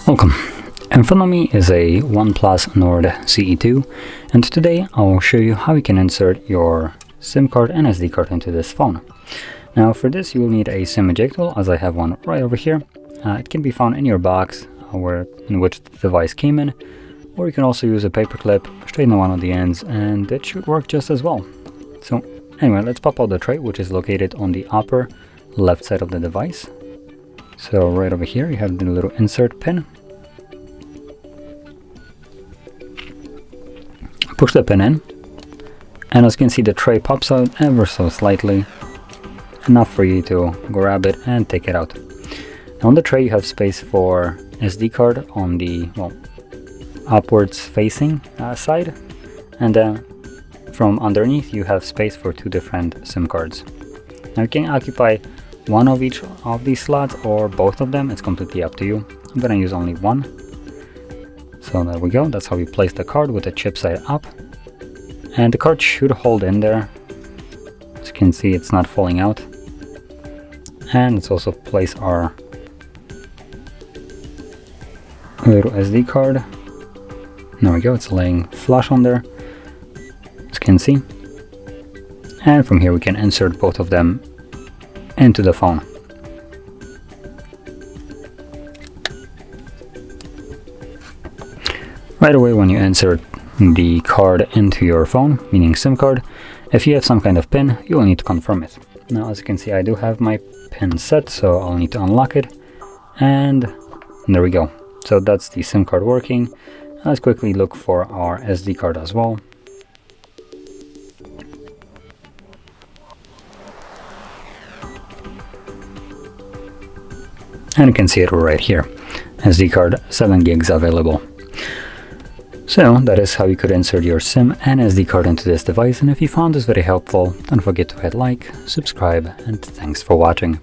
Welcome. In front of me is a OnePlus Nord CE2, and today I will show you how you can insert your SIM card and SD card into this phone. Now for this you will need a SIM ejectable, as I have one right over here. It can be found in your box in which the device came in, or you can also use a paper clip, straighten one of the ends, and it should work just as well. So anyway, let's pop out the tray, which is located on the upper left side of the device. So right over here you have the little insert pin. Push the pin in, and as you can see, the tray pops out ever so slightly, enough for you to grab it and take it out. Now on the tray you have space for SD card on the upwards facing side, and then from underneath you have space for two different SIM cards. Now you can occupy one of each of these slots or both of them, it's completely up to you. I'm gonna use only one. So there we go, that's how we place the card, with the chip side up. And the card should hold in there. As you can see, it's not falling out. And let's also place our little SD card. There we go, it's laying flush on there, as you can see. And from here we can insert both of them into the phone. Right away when you insert the card into your phone, meaning SIM card, if you have some kind of pin, you will need to confirm it. Now as you can see, I do have my pin set, so I'll need to unlock it, and there we go. So that's the SIM card working. Let's quickly look for our SD card as well. And you can see it right here. SD card, 7 gigs available. So that is how you could insert your SIM and SD card into this device, and if you found this very helpful, don't forget to hit like, subscribe, and thanks for watching.